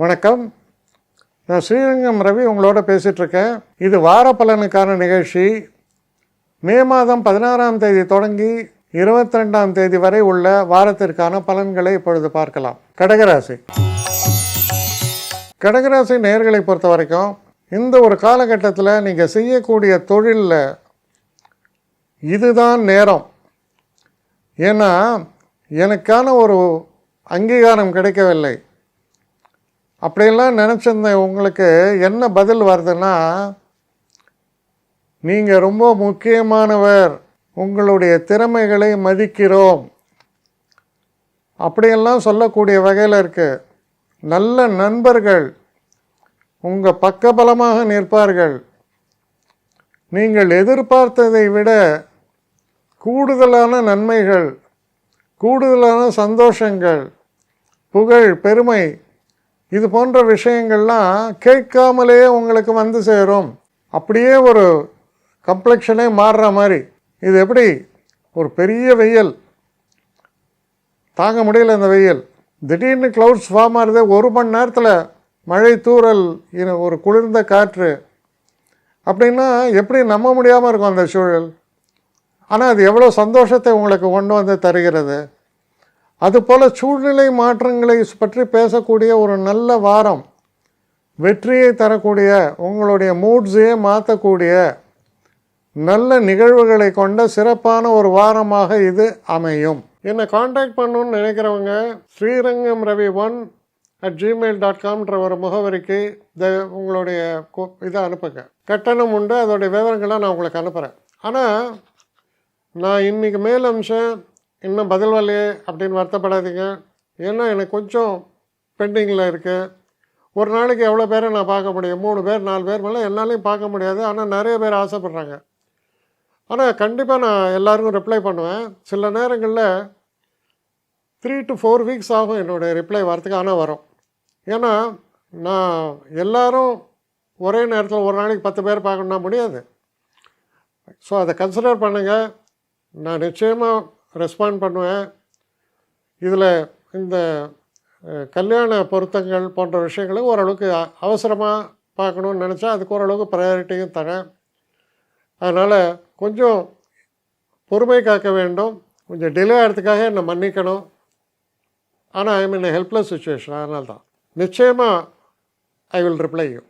வணக்கம். நான் ஸ்ரீரங்கம் ரவி உங்களோட பேசிகிட்ருக்கேன். இது வார பலனுக்கான நிகழ்ச்சி. மே மாதம் 16ஆம் தேதி தொடங்கி 22ஆம் தேதி வரை உள்ள வாரத்திற்கான பலன்களை இப்பொழுது பார்க்கலாம். கடகராசி. கடகராசி நேயர்களை பொறுத்த வரைக்கும் இந்த ஒரு காலகட்டத்தில் நீங்கள் செய்யக்கூடிய தொழிலில் இதுதான் நேரம். ஏன்னா எனக்கான ஒரு அங்கீகாரம் கிடைக்கவில்லை அப்படியெல்லாம் நினச்சிருந்தேன். உங்களுக்கு என்ன பதில் வருதுன்னா, நீங்கள் ரொம்ப முக்கியமானவர், உங்களுடைய திறமைகளை மதிக்கிறோம் அப்படியெல்லாம் சொல்லக்கூடிய வகையில் இருக்குது. நல்ல நண்பர்கள் உங்கள் பக்கபலமாக நிற்பார்கள். நீங்கள் எதிர்பார்த்ததை விட கூடுதலான நன்மைகள், கூடுதலான சந்தோஷங்கள், புகழ், பெருமை, இது போன்ற விஷயங்கள்லாம் கேட்காமலே உங்களுக்கு வந்து சேரும். அப்படியே ஒரு கம்ப்ளெக்ஷனே மாறுற மாதிரி. இது எப்படி, ஒரு பெரிய வெயில், தாங்க முடியல இந்த வெயில், திடீர்னு க்ளவுட்ஸ் ஃபார்ம் ஆகுது, 1 மணி நேரத்தில் மழை தூறல், ஒரு குளிர்ந்த காற்று, அப்படின்னா எப்படி நம்ப முடியாமல் இருக்கும் அந்த சூழல். ஆனால் அது எவ்வளோ சந்தோஷத்தை உங்களுக்கு கொண்டு வந்து தருகிறது. அதுபோல் சூழ்நிலை மாற்றங்களை பற்றி பேசக்கூடிய ஒரு நல்ல வாரம், வெற்றியை தரக்கூடிய, உங்களுடைய மூட்ஸையே மாற்றக்கூடிய நல்ல நிகழ்வுகளை கொண்ட சிறப்பான ஒரு வாரமாக இது அமையும். என்னை காண்டாக்ட் பண்ணணுன்னு நினைக்கிறவங்க ஸ்ரீரங்கம் ரவி 1@gmail.com ஒரு முகவரிக்கு உங்களுடைய இதை அனுப்புங்க. கட்டணம் உண்டு, அதோடைய விவரங்களை நான் உங்களுக்கு அனுப்புகிறேன். ஆனால் நான் இன்றைக்கி மேல் அம்சம் இன்னும் பதில் வரலையே அப்படின்னு வருத்தப்படாதீங்க. ஏன்னா எனக்கு கொஞ்சம் பெண்டிங்கில் இருக்குது. ஒரு நாளைக்கு எவ்வளோ பேரை நான் பார்க்க முடியும்? 3 பேர் 4 பேர் மேலே என்னாலையும் பார்க்க முடியாது. ஆனால் நிறைய பேர் ஆசைப்பட்றாங்க. ஆனால் கண்டிப்பாக நான் எல்லாருக்கும் ரிப்ளை பண்ணுவேன். சில நேரங்களில் 3 to 4 வீக்ஸ் ஆகும் என்னுடைய ரிப்ளை வரத்துக்கு. ஆனால் வரும். ஏன்னா நான் எல்லோரும் ஒரே நேரத்தில் ஒரு நாளைக்கு 10 பேர் பார்க்கணுன்னா முடியாது. ஸோ அதை கன்சிடர் பண்ணுங்கள். நான் நிச்சயமாக ரெஸ்பாண்ட் பண்ணுவேன். இதில் இந்த கல்யாண பொருத்தங்கள் போன்ற விஷயங்களை ஓரளவுக்கு அவசரமாக பார்க்கணுன்னு நினச்சா அதுக்கு ஓரளவுக்கு ப்ரையாரிட்டியும் தரேன். அதனால் கொஞ்சம் பொறுமை காக்க வேண்டும். கொஞ்சம் டிலே ஆகிறதுக்காக என்னை மன்னிக்கணும். ஆனால் ஐ மீன் ஹெல்ப்லெஸ் சுச்சுவேஷன். அதனால தான் நிச்சயமாக ஐ வில் ரிப்ளை யூ.